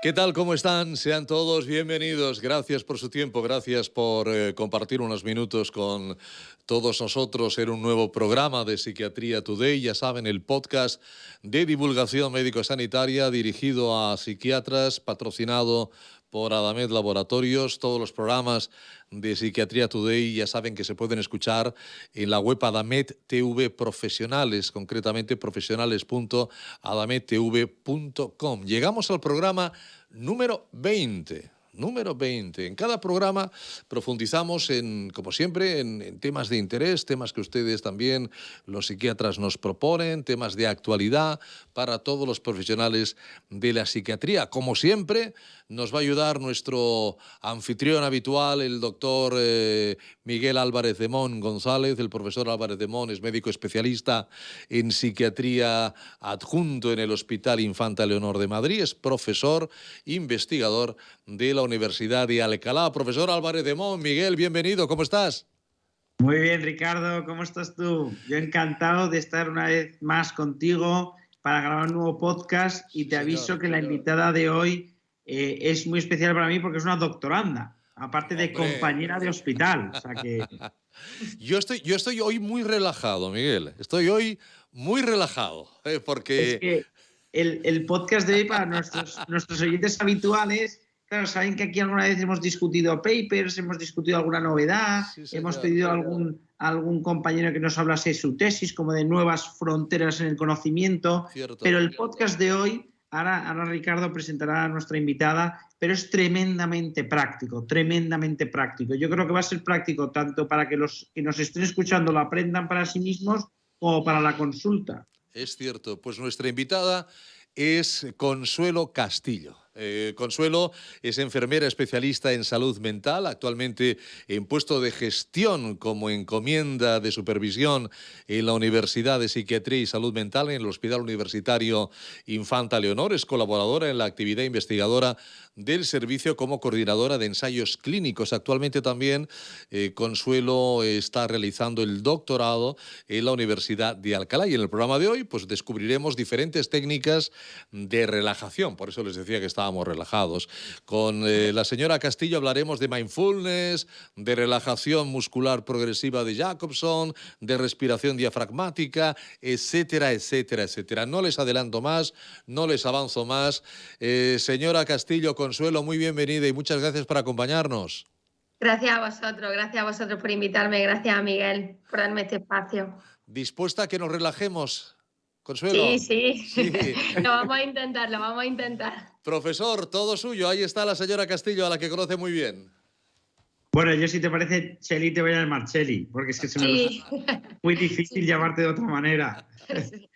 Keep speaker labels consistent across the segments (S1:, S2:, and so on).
S1: ¿Qué tal? ¿Cómo están? Sean todos bienvenidos. Gracias por su tiempo, gracias por compartir unos minutos con todos nosotros en un nuevo programa de Psiquiatría Today. Ya saben, el podcast de divulgación médico-sanitaria dirigido a psiquiatras, patrocinado por Adamed Laboratorios. Todos los programas de Psiquiatría Today ya saben que se pueden escuchar en la web Adamed TV Profesionales, concretamente profesionales.adamedtv.com. Llegamos al programa número 20. Número 20. En cada programa profundizamos como siempre, en temas de interés, temas que ustedes también, los psiquiatras, nos proponen, temas de actualidad para todos los profesionales de la psiquiatría. Como siempre, nos va a ayudar nuestro anfitrión habitual, el doctor Miguel Álvarez de Mon González. El profesor Álvarez de Mon es médico especialista en psiquiatría adjunto en el Hospital Infanta Leonor de Madrid. Es profesor investigador de la Universidad de Alcalá. Profesor Álvarez de Mon, Miguel, bienvenido, ¿cómo estás?
S2: Muy bien, Ricardo, ¿cómo estás tú? Yo encantado de estar una vez más contigo para grabar un nuevo podcast y te aviso que la invitada de hoy es muy especial para mí porque es una doctoranda, aparte de compañera de hospital. O sea que...
S1: Yo estoy hoy muy relajado, Miguel. Estoy hoy muy relajado,
S2: Es
S1: porque...
S2: que el podcast de hoy para nuestros oyentes habituales, claro, saben que aquí alguna vez hemos discutido papers, hemos discutido alguna novedad,
S1: Sí,
S2: hemos
S1: señor.
S2: pedido a algún compañero que nos hablase de su tesis, como de nuevas fronteras en el conocimiento,
S1: Cierto.
S2: pero el podcast de hoy, ahora Ricardo presentará a nuestra invitada, pero es tremendamente práctico, tremendamente práctico. Yo creo que va a ser práctico tanto para que los que nos estén escuchando lo aprendan para sí mismos como para la consulta.
S1: Es cierto, pues nuestra invitada es Consuelo Castillo. Consuelo es enfermera especialista en salud mental, actualmente en puesto de gestión como encomienda de supervisión en la Universidad de Psiquiatría y Salud Mental en el Hospital Universitario Infanta Leonor. Es colaboradora en la actividad investigadora del servicio como coordinadora de ensayos clínicos. Actualmente también Consuelo está realizando el doctorado en la Universidad de Alcalá, y en el programa de hoy pues descubriremos diferentes técnicas de relajación. Por eso les decía que estábamos relajados. Con la señora Castillo hablaremos de mindfulness, de relajación muscular progresiva de Jacobson, de respiración diafragmática, etcétera, etcétera, etcétera. No les adelanto más, no les avanzo más. Señora Castillo, Consuelo, muy bienvenida y muchas gracias por acompañarnos.
S3: Gracias a vosotros por invitarme, gracias a Miguel por darme este espacio.
S1: ¿Dispuesta a que nos relajemos, Consuelo?
S3: Sí. Lo vamos a intentar.
S1: Profesor, todo suyo. Ahí está la señora Castillo, a la que conoce muy bien.
S2: Bueno, yo si te parece, Cheli, te voy a llamar Cheli, porque es que se me resulta muy difícil llamarte de otra manera.
S3: Sí.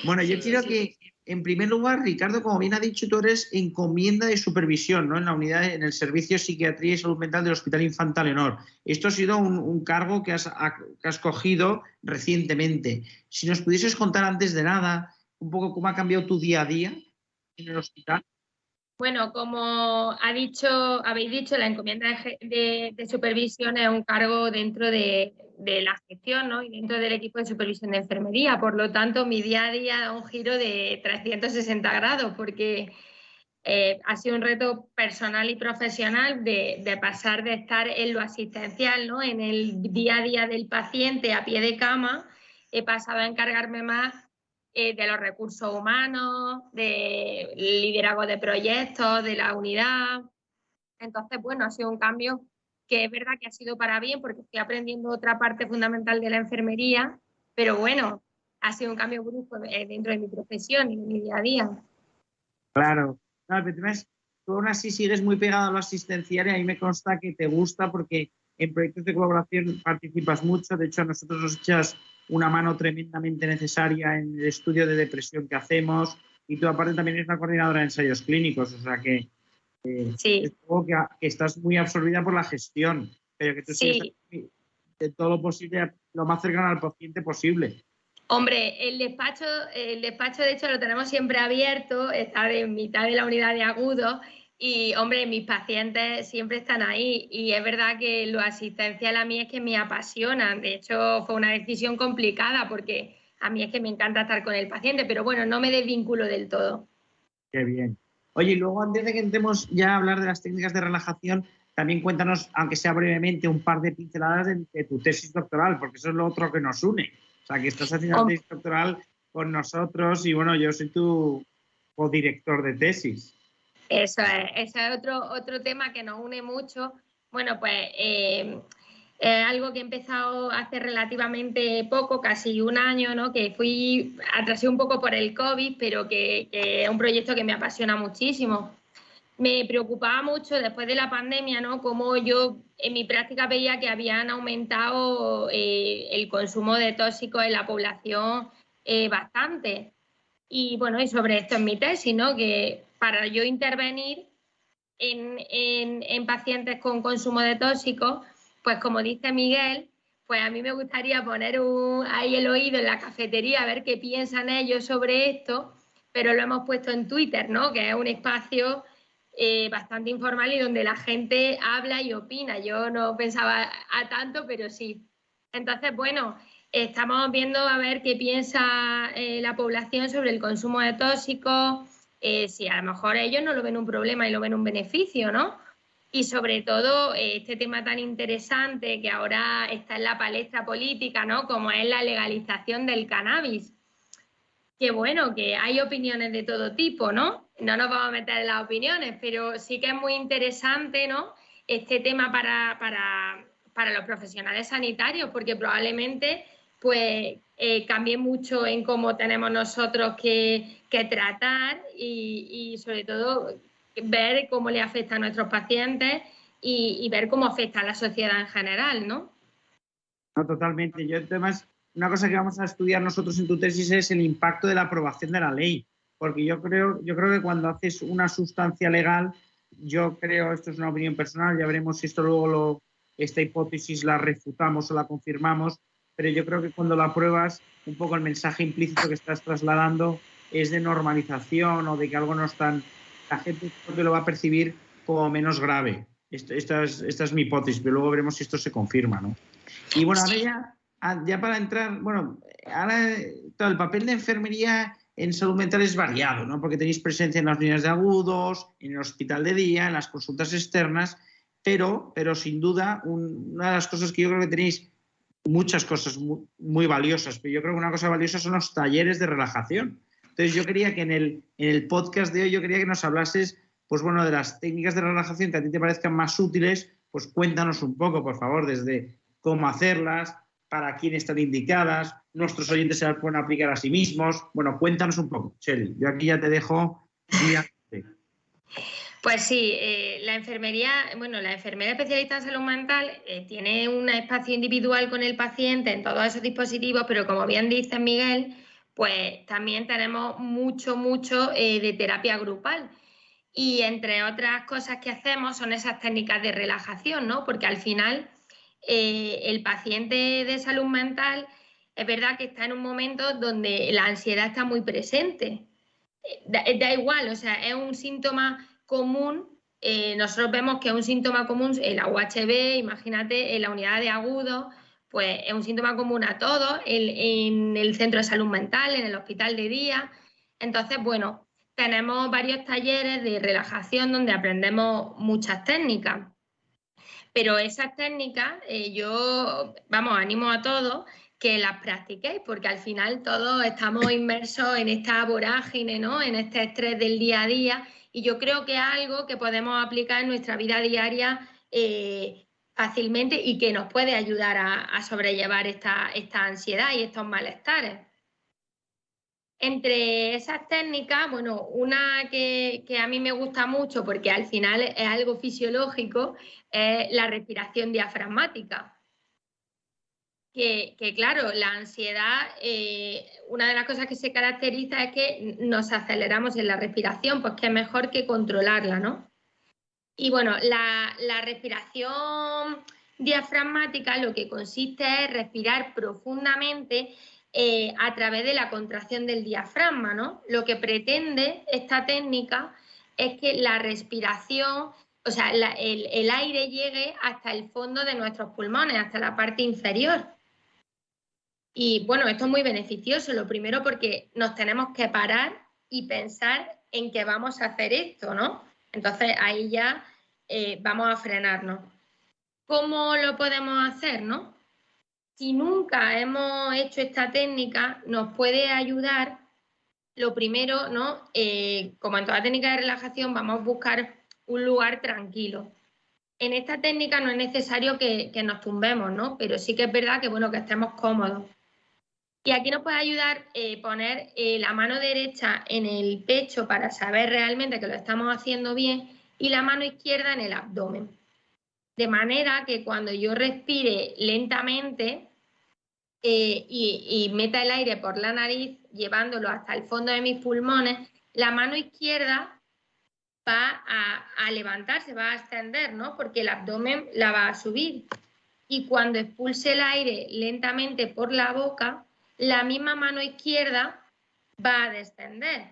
S2: Bueno, yo quiero que, en primer lugar, Ricardo, como bien ha dicho, tú eres encomienda de supervisión, ¿no? En la unidad, en el Servicio de Psiquiatría y Salud Mental del Hospital Infanta Leonor. Esto ha sido un cargo que has cogido recientemente. Si nos pudieses contar antes de nada un poco cómo ha cambiado tu día a día en el hospital.
S3: Bueno, como habéis dicho, la encomienda de supervisión es un cargo dentro de la gestión, ¿no? Y dentro del equipo de supervisión de enfermería. Por lo tanto, mi día a día da un giro de 360 grados porque ha sido un reto personal y profesional de pasar de estar en lo asistencial, ¿no? En el día a día del paciente a pie de cama, he pasado a encargarme más de los recursos humanos, de liderazgo de proyectos, de la unidad. Entonces, bueno, ha sido un cambio que es verdad que ha sido para bien porque estoy aprendiendo otra parte fundamental de la enfermería, pero bueno, ha sido un cambio brusco dentro de mi profesión y de mi día a día.
S2: Claro, pero tú aún así sigues muy pegado a lo asistencial y a mí me consta que te gusta porque en proyectos de colaboración participas mucho. De hecho, a nosotros nos echas una mano tremendamente necesaria en el estudio de depresión que hacemos y tú aparte también eres una coordinadora de ensayos clínicos, o sea que
S3: Sí.
S2: es algo que estás muy absorbida por la gestión, pero que tú sigues de todo lo posible, lo más cercano al paciente posible.
S3: Hombre, el despacho de hecho lo tenemos siempre abierto, está en mitad de la unidad de agudos y, hombre, mis pacientes siempre están ahí y es verdad que lo asistencial a mí es que me apasiona. De hecho, fue una decisión complicada porque a mí es que me encanta estar con el paciente, pero bueno, no me desvinculo del todo.
S2: Qué bien. Oye, y luego antes de que entremos ya a hablar de las técnicas de relajación, también cuéntanos, aunque sea brevemente, un par de pinceladas de tu tesis doctoral, porque eso es lo otro que nos une. O sea, que estás haciendo la tesis doctoral con nosotros y bueno, yo soy tu codirector de tesis.
S3: Eso es otro tema que nos une mucho. Bueno, pues es algo que he empezado hace relativamente poco, casi un año, ¿no? Que fui atrasé un poco por el COVID, pero que es un proyecto que me apasiona muchísimo. Me preocupaba mucho después de la pandemia, ¿no? Como yo en mi práctica veía que habían aumentado el consumo de tóxicos en la población bastante. Y bueno, y sobre esto en mi tesis, ¿no? Que para yo intervenir en pacientes con consumo de tóxicos, pues como dice Miguel, pues a mí me gustaría poner ahí el oído en la cafetería a ver qué piensan ellos sobre esto, pero lo hemos puesto en Twitter, ¿no? Que es un espacio bastante informal y donde la gente habla y opina. Yo no pensaba a tanto, pero sí. Entonces, bueno, estamos viendo a ver qué piensa la población sobre el consumo de tóxicos, si a lo mejor ellos no lo ven un problema y lo ven un beneficio, ¿no? Y sobre todo este tema tan interesante que ahora está en la palestra política, ¿no? Como es la legalización del cannabis. Que bueno, que hay opiniones de todo tipo, ¿no? No nos vamos a meter en las opiniones, pero sí que es muy interesante, ¿no? Este tema para los profesionales sanitarios, porque probablemente pues cambie mucho en cómo tenemos nosotros que tratar y sobre todo ver cómo le afecta a nuestros pacientes y ver cómo afecta a la sociedad en general, ¿no?
S2: No, totalmente. Yo, además, una cosa que vamos a estudiar nosotros en tu tesis es el impacto de la aprobación de la ley, porque yo creo que cuando haces una sustancia legal, yo creo, esto es una opinión personal, ya veremos si esto luego esta hipótesis la refutamos o la confirmamos, pero yo creo que cuando la apruebas, un poco el mensaje implícito que estás trasladando es de normalización o de que algo no es tan... La gente creo que lo va a percibir como menos grave. Esta es mi hipótesis, pero luego veremos si esto se confirma, ¿no? Y bueno, ahora ya para entrar, bueno, ahora todo el papel de enfermería en salud mental es variado, ¿no? Porque tenéis presencia en las líneas de agudos, en el hospital de día, en las consultas externas, pero sin duda una de las cosas que yo creo que tenéis muchas cosas muy valiosas, pero yo creo que una cosa valiosa son los talleres de relajación. Entonces yo quería que en el podcast de hoy yo quería que nos hablases, pues bueno, de las técnicas de relajación que a ti te parezcan más útiles, pues cuéntanos un poco, por favor, desde cómo hacerlas, para quién están indicadas, nuestros oyentes se las pueden aplicar a sí mismos. Bueno, cuéntanos un poco, Chely. Yo aquí ya te dejo guiarte.
S3: Pues sí, la enfermería, bueno, la enfermera especialista en salud mental tiene un espacio individual con el paciente en todos esos dispositivos, pero como bien dice Miguel, pues también tenemos mucho de terapia grupal. Y entre otras cosas que hacemos son esas técnicas de relajación, ¿no? Porque al final el paciente de salud mental es verdad que está en un momento donde la ansiedad está muy presente. Da igual, o sea, es un síntoma común. Nosotros vemos que es un síntoma común el UHB, imagínate, en la unidad de agudos, pues es un síntoma común a todos, en el centro de salud mental, en el hospital de día. Entonces, bueno, tenemos varios talleres de relajación donde aprendemos muchas técnicas. Pero esas técnicas yo, vamos, animo a todos que las practiquéis, porque al final todos estamos inmersos en esta vorágine, ¿no? En este estrés del día a día, y yo creo que es algo que podemos aplicar en nuestra vida diaria fácilmente y que nos puede ayudar a sobrellevar esta ansiedad y estos malestares. Entre esas técnicas, bueno, una que a mí me gusta mucho porque al final es algo fisiológico, es la respiración diafragmática. Que claro, la ansiedad, una de las cosas que se caracteriza es que nos aceleramos en la respiración, pues que es mejor que controlarla, ¿no? Y bueno, la respiración diafragmática lo que consiste es respirar profundamente a través de la contracción del diafragma, ¿no? Lo que pretende esta técnica es que la respiración, o sea, el aire llegue hasta el fondo de nuestros pulmones, hasta la parte inferior. Y bueno, esto es muy beneficioso, lo primero porque nos tenemos que parar y pensar en que vamos a hacer esto, ¿no? Entonces ahí ya vamos a frenarnos. ¿Cómo lo podemos hacer, no? Si nunca hemos hecho esta técnica, nos puede ayudar, lo primero, ¿no? Como en toda técnica de relajación, vamos a buscar un lugar tranquilo. En esta técnica no es necesario que nos tumbemos, ¿no? Pero sí que es verdad que, bueno, que estemos cómodos. Y aquí nos puede ayudar poner la mano derecha en el pecho para saber realmente que lo estamos haciendo bien y la mano izquierda en el abdomen. De manera que cuando yo respire lentamente y meta el aire por la nariz, llevándolo hasta el fondo de mis pulmones, la mano izquierda va a levantarse, va a ascender, ¿no? Porque el abdomen la va a subir. Y cuando expulse el aire lentamente por la boca, la misma mano izquierda va a descender.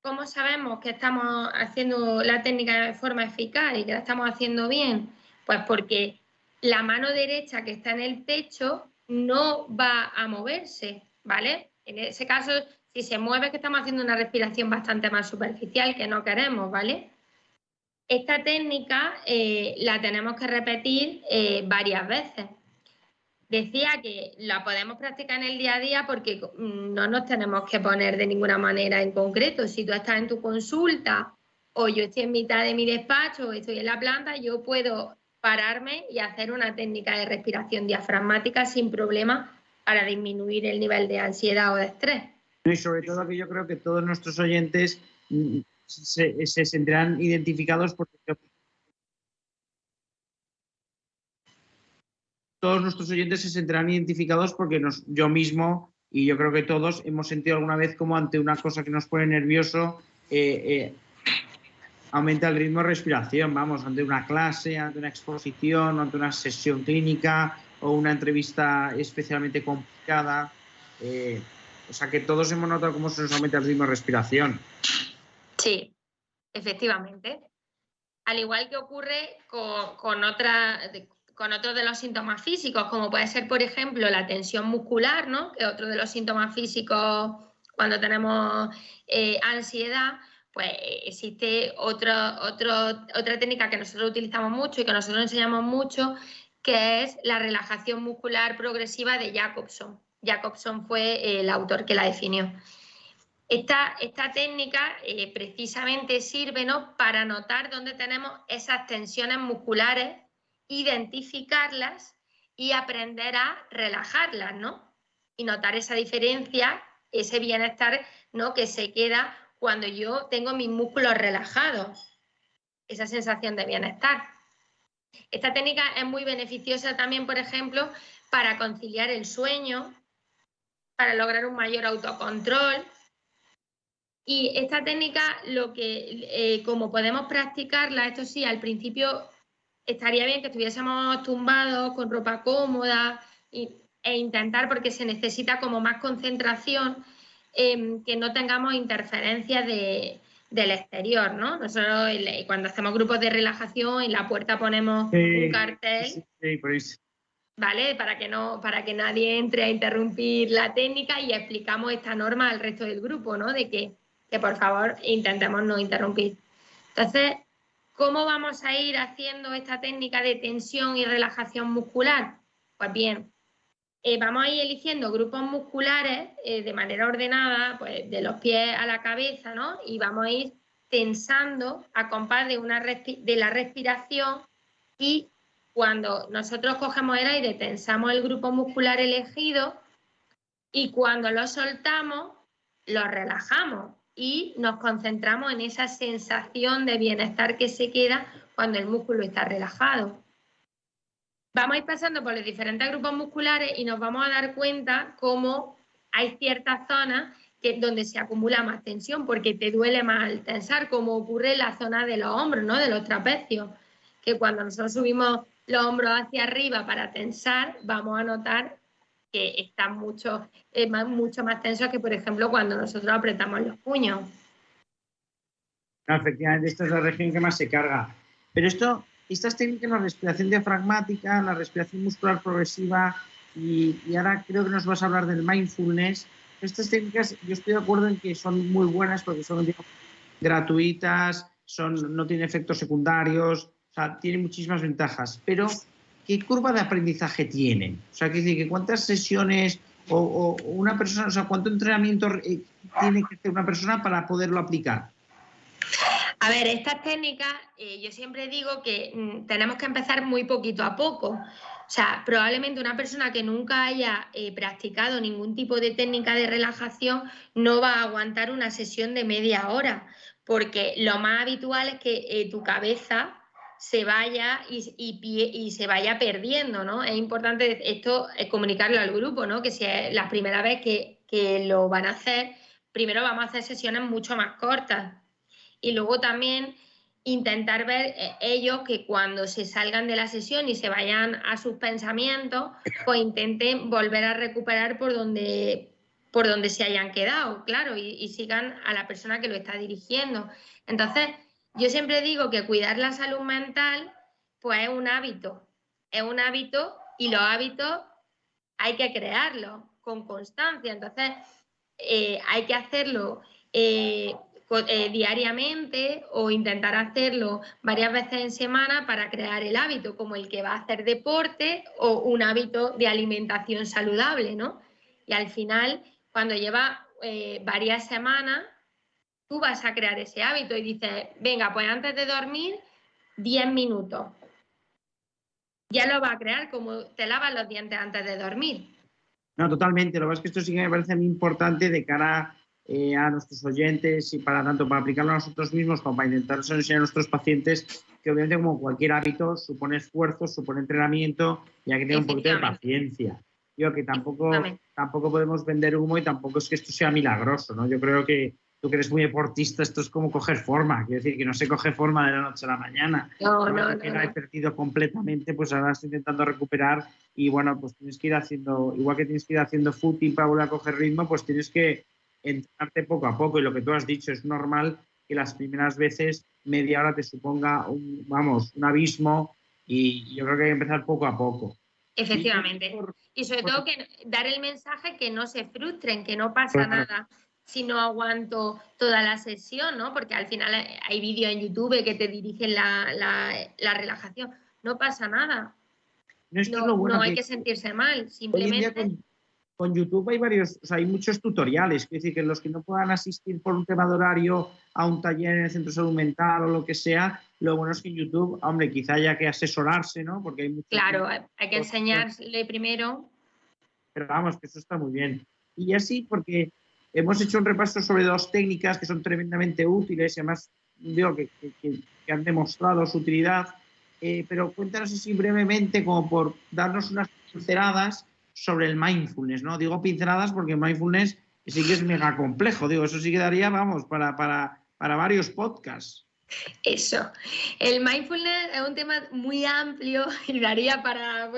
S3: ¿Cómo sabemos que estamos haciendo la técnica de forma eficaz y que la estamos haciendo bien? Pues porque la mano derecha que está en el pecho no va a moverse, ¿vale? En ese caso, si se mueve es que estamos haciendo una respiración bastante más superficial que no queremos, ¿vale? Esta técnica la tenemos que repetir varias veces. Decía que la podemos practicar en el día a día porque no nos tenemos que poner de ninguna manera en concreto. Si tú estás en tu consulta o yo estoy en mitad de mi despacho o estoy en la planta, yo puedo pararme y hacer una técnica de respiración diafragmática sin problema para disminuir el nivel de ansiedad o de estrés.
S2: Y sobre todo que yo creo que todos nuestros oyentes se sentirán identificados porque todos nuestros oyentes se sentirán identificados porque yo mismo y yo creo que todos hemos sentido alguna vez como ante una cosa que nos pone nervioso aumenta el ritmo de respiración, vamos, ante una clase, ante una exposición, ante una sesión clínica o una entrevista especialmente complicada. O sea que todos hemos notado cómo se nos aumenta el ritmo de respiración.
S3: Sí, efectivamente. Al igual que ocurre con otros de los síntomas físicos, como puede ser, por ejemplo, la tensión muscular, ¿no? Que es otro de los síntomas físicos cuando tenemos ansiedad, pues existe otra técnica que nosotros utilizamos mucho y que nosotros enseñamos mucho, que es la relajación muscular progresiva de Jacobson. Jacobson fue el autor que la definió. Esta técnica precisamente sirve, ¿no?, para notar dónde tenemos esas tensiones musculares, identificarlas y aprender a relajarlas, ¿no? Y notar esa diferencia, ese bienestar, ¿no?, que se queda cuando yo tengo mis músculos relajados, esa sensación de bienestar. Esta técnica es muy beneficiosa también, por ejemplo, para conciliar el sueño, para lograr un mayor autocontrol. Y esta técnica, como podemos practicarla, esto sí, al principio estaría bien que estuviésemos tumbados, con ropa cómoda, e intentar, porque se necesita como más concentración, que no tengamos interferencias del exterior, ¿no? Nosotros cuando hacemos grupos de relajación, en la puerta ponemos un cartel.
S2: Sí, por eso.
S3: ¿Vale? Para que nadie entre a interrumpir la técnica y explicamos esta norma al resto del grupo, ¿no? De que por favor intentemos no interrumpir. Entonces, ¿cómo vamos a ir haciendo esta técnica de tensión y relajación muscular? Pues bien, vamos a ir eligiendo grupos musculares de manera ordenada, pues de los pies a la cabeza, ¿no? Y vamos a ir tensando a compás de la respiración, y cuando nosotros cogemos el aire tensamos el grupo muscular elegido y cuando lo soltamos lo relajamos y nos concentramos en esa sensación de bienestar que se queda cuando el músculo está relajado. Vamos a ir pasando por los diferentes grupos musculares y nos vamos a dar cuenta cómo hay ciertas zonas donde se acumula más tensión porque te duele más al tensar, como ocurre en la zona de los hombros, ¿no?, de los trapecios, que cuando nosotros subimos los hombros hacia arriba para tensar, vamos a notar que están mucho más tensos que, por ejemplo, cuando nosotros apretamos los puños.
S2: No, efectivamente, esta es la región que más se carga. Pero estas técnicas, la respiración diafragmática, la respiración muscular progresiva y ahora creo que nos vas a hablar del mindfulness, estas técnicas yo estoy de acuerdo en que son muy buenas porque son, digamos, gratuitas, no tienen efectos secundarios, o sea, tienen muchísimas ventajas. Pero, ¿qué curva de aprendizaje tienen? O sea, quiere decir, que ¿cuántas sesiones o una persona, o sea, cuánto entrenamiento tiene que hacer una persona para poderlo aplicar?
S3: A ver, estas técnicas, yo siempre digo que tenemos que empezar muy poquito a poco. O sea, probablemente una persona que nunca haya practicado ningún tipo de técnica de relajación no va a aguantar una sesión de media hora, porque lo más habitual es que tu cabeza se vaya y se vaya perdiendo, ¿no? Es importante esto comunicarlo al grupo, ¿no? Que si es la primera vez que lo van a hacer, primero vamos a hacer sesiones mucho más cortas. Y luego también intentar ver ellos que cuando se salgan de la sesión y se vayan a sus pensamientos, pues intenten volver a recuperar por donde se hayan quedado, claro, y sigan a la persona que lo está dirigiendo. Entonces, yo siempre digo que cuidar la salud mental, pues es un hábito y los hábitos hay que crearlos con constancia. Entonces, hay que hacerlo diariamente o intentar hacerlo varias veces en semana para crear el hábito, como el que va a hacer deporte o un hábito de alimentación saludable, ¿no? Y al final, cuando lleva varias semanas, tú vas a crear ese hábito y dices, venga, pues antes de dormir, 10 minutos. Ya lo va a crear como te lavas los dientes antes de dormir.
S2: No, totalmente. Lo que pasa es que esto sí que me parece muy importante de cara a nuestros oyentes y para tanto para aplicarlo a nosotros mismos como para intentar enseñar a nuestros pacientes, que obviamente como cualquier hábito supone esfuerzo, supone entrenamiento y hay que tener un poquito de paciencia. Digo que tampoco podemos vender humo y tampoco es que esto sea milagroso, ¿no? Yo creo que tú que eres muy deportista, esto es como coger forma. Quiero decir que no se coge forma de la noche a la mañana.
S3: No.
S2: Que la he perdido completamente, pues ahora estoy intentando recuperar y bueno, pues tienes que ir haciendo, igual que tienes que ir haciendo footing para volver a coger ritmo, pues tienes que entrenarte poco a poco y lo que tú has dicho, es normal que las primeras veces media hora te suponga un abismo y yo creo que hay que empezar poco a poco.
S3: Efectivamente. Y sobre todo que dar el mensaje que no se frustren, que no pasa nada si no aguanto toda la sesión, ¿no? Porque al final hay vídeos en YouTube que te dirigen la relajación. No pasa nada. No hay que sentirse mal, simplemente.
S2: Con YouTube hay varios, o sea, hay muchos tutoriales, es decir, que los que no puedan asistir por un tema de horario a un taller en el centro de salud mental o lo que sea, lo bueno es que en YouTube, hombre, quizá haya que asesorarse, ¿no? Porque hay muchos.
S3: Claro, hay que enseñarle primero.
S2: Pero vamos, que eso está muy bien. Y así, porque hemos hecho un repaso sobre dos técnicas que son tremendamente útiles y además digo que han demostrado su utilidad, pero cuéntanos así brevemente, como por darnos unas pinceladas sobre el mindfulness, ¿no? Digo pinceladas porque el mindfulness sí que es mega complejo, digo, eso sí que daría, vamos, para varios podcasts.
S3: Eso. El mindfulness es un tema muy amplio y daría para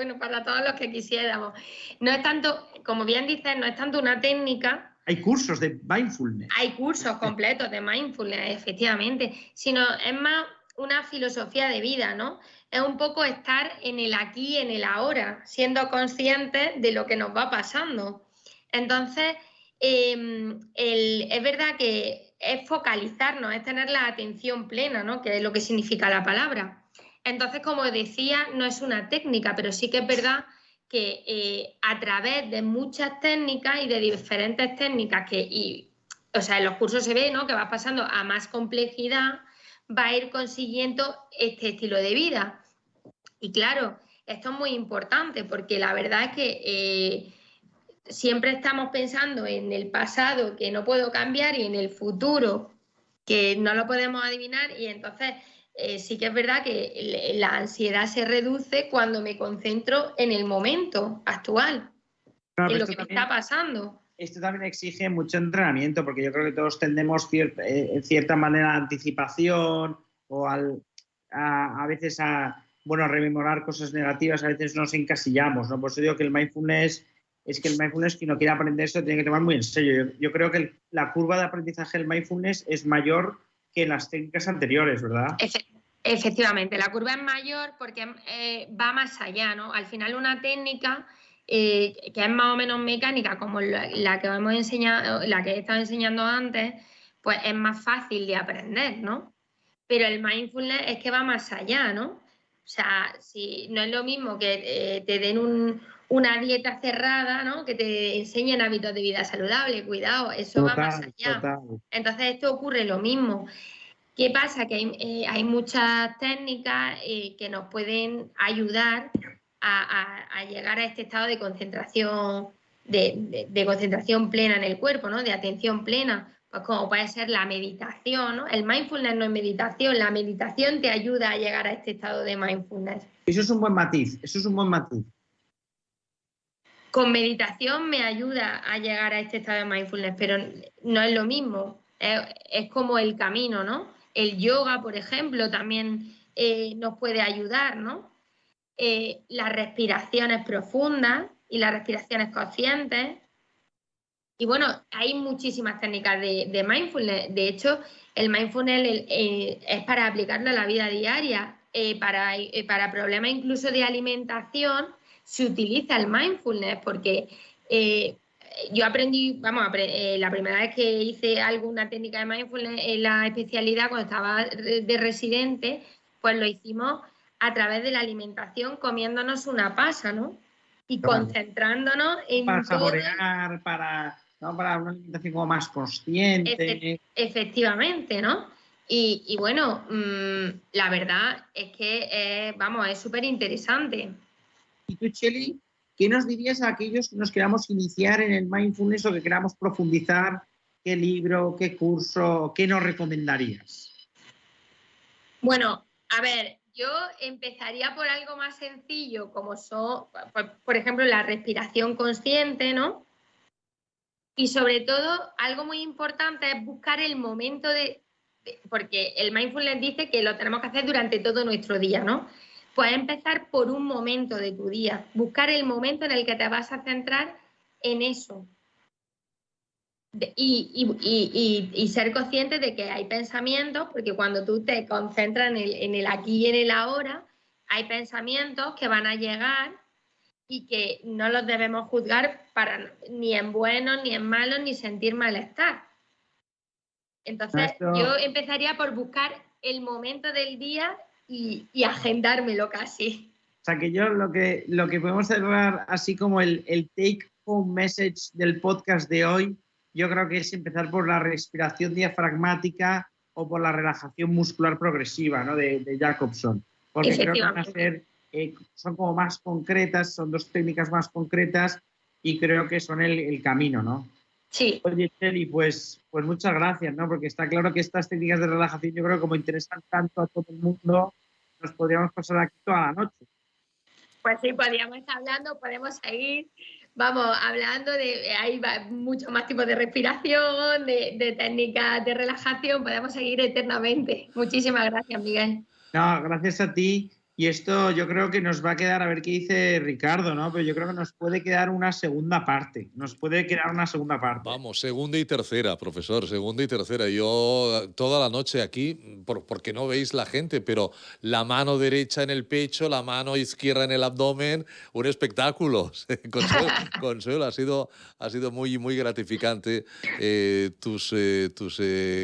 S3: todos los que quisiéramos. No es tanto, como bien dices, no es tanto una técnica.
S2: Hay cursos de mindfulness.
S3: Hay cursos completos de mindfulness, efectivamente, sino es más una filosofía de vida, ¿no? Es un poco estar en el aquí, en el ahora, siendo conscientes de lo que nos va pasando. Entonces, es verdad que es focalizarnos, es tener la atención plena, ¿no? Que es lo que significa la palabra. Entonces, como decía, no es una técnica, pero sí que es verdad que a través de muchas técnicas y de diferentes técnicas o sea, en los cursos se ve, ¿no? Que vas pasando a más complejidad, va a ir consiguiendo este estilo de vida. Y claro, esto es muy importante porque la verdad es que siempre estamos pensando en el pasado que no puedo cambiar y en el futuro que no lo podemos adivinar y entonces sí que es verdad que la ansiedad se reduce cuando me concentro en el momento actual, en lo que me está pasando.
S2: Esto también exige mucho entrenamiento porque yo creo que todos tendemos en cierta manera a anticipación o a veces a rememorar cosas negativas, a veces nos encasillamos, ¿no? Por eso digo que el mindfulness, quien no quiere aprender esto tiene que tomar muy en serio. Yo creo que la curva de aprendizaje del mindfulness es mayor que en las técnicas anteriores, ¿verdad?
S3: Efectivamente, la curva es mayor porque va más allá, ¿no? Al final una técnica que es más o menos mecánica, como la que hemos enseñado, la que he estado enseñando antes, pues es más fácil de aprender, ¿no? Pero el mindfulness es que va más allá, ¿no? O sea, si no es lo mismo que te den una dieta cerrada, ¿no? Que te enseñen hábitos de vida saludable, cuidado, eso va más
S2: Total,
S3: allá.
S2: total.
S3: Entonces esto ocurre lo mismo. ¿Qué pasa? Que hay muchas técnicas que nos pueden ayudar a llegar a este estado de concentración, de concentración plena en el cuerpo, ¿no? De atención plena, pues como puede ser la meditación, ¿no? El mindfulness no es meditación, la meditación te ayuda a llegar a este estado de mindfulness.
S2: Eso es un buen matiz, eso es un buen matiz.
S3: Con meditación me ayuda a llegar a este estado de mindfulness, pero no es lo mismo, es como el camino, ¿no? El yoga, por ejemplo, también nos puede ayudar, ¿no? Las respiraciones profundas y las respiraciones conscientes. Y bueno, hay muchísimas técnicas de mindfulness. De hecho, el mindfulness es para aplicarlo a la vida diaria. Para problemas incluso de alimentación se utiliza el mindfulness porque yo aprendí, la primera vez que hice alguna técnica de mindfulness en la especialidad, cuando estaba de residente, pues lo hicimos a través de la alimentación comiéndonos una pasa, ¿no? Y concentrándonos en
S2: para
S3: todo.
S2: saborear, ¿no? Para una alimentación como más consciente.
S3: Efectivamente, ¿no? Y bueno, la verdad es que, vamos, es súper interesante.
S2: Y tú, Cheli, ¿qué nos dirías a aquellos que nos queramos iniciar en el mindfulness o que queramos profundizar? ¿Qué libro, qué curso, qué nos recomendarías?
S3: Bueno, a ver, yo empezaría por algo más sencillo, como son, por ejemplo, la respiración consciente, ¿no? Y sobre todo, algo muy importante es buscar el momento porque el mindfulness dice que lo tenemos que hacer durante todo nuestro día, ¿no? Puedes empezar por un momento de tu día, buscar el momento en el que te vas a centrar en eso. Y ser consciente de que hay pensamientos, porque cuando tú te concentras en el aquí y en el ahora, hay pensamientos que van a llegar y que no los debemos juzgar ni en buenos, ni en malos, ni sentir malestar. Entonces, yo empezaría por buscar el momento del día y agendármelo casi.
S2: O sea, que yo lo que podemos cerrar así como el take home message del podcast de hoy, yo creo que es empezar por la respiración diafragmática o por la relajación muscular progresiva, ¿no? de Jacobson. Porque creo que van a ser, son como más concretas, son dos técnicas más concretas y creo que son el camino, ¿no?
S3: Sí.
S2: Oye, Cheli, pues muchas gracias, ¿no? Porque está claro que estas técnicas de relajación yo creo que como interesan tanto a todo el mundo, nos podríamos pasar aquí toda la noche.
S3: Pues sí, podríamos estar hablando, podemos seguir, vamos, hablando hay muchos más tipos de respiración, de técnicas de relajación, podemos seguir eternamente. Muchísimas gracias, Miguel.
S2: No, gracias a ti. Y esto yo creo que nos va a quedar, a ver qué dice Ricardo, ¿no? Pero yo creo que nos puede quedar una segunda parte.
S1: Vamos, segunda y tercera, profesor, segunda y tercera. Yo toda la noche aquí, porque no veis la gente, pero la mano derecha en el pecho, la mano izquierda en el abdomen, un espectáculo. Consuelo, ha sido muy, muy gratificante tus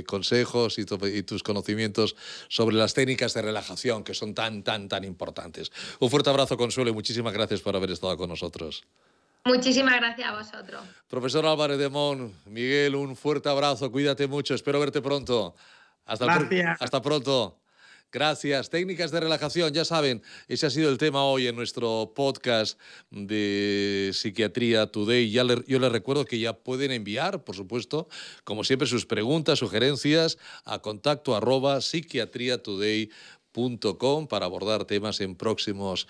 S1: consejos y tus conocimientos sobre las técnicas de relajación que son tan importantes. Un fuerte abrazo, Consuelo, y muchísimas gracias por haber estado con nosotros.
S3: Muchísimas gracias a vosotros.
S1: Profesor Álvarez de Mon, Miguel, un fuerte abrazo, cuídate mucho, espero verte pronto. Hasta pronto. Gracias. Técnicas de relajación, ya saben, ese ha sido el tema hoy en nuestro podcast de Psiquiatría Today. Yo les recuerdo que ya pueden enviar, por supuesto, como siempre, sus preguntas, sugerencias a contacto@psiquiatriatoday.com para abordar temas en próximos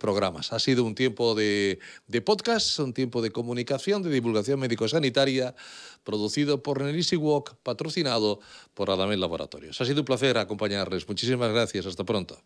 S1: programas. Ha sido un tiempo de podcast, un tiempo de comunicación, de divulgación médico-sanitaria, producido por Nelisi Walk, patrocinado por Adamel Laboratorios. Ha sido un placer acompañarles. Muchísimas gracias. Hasta pronto.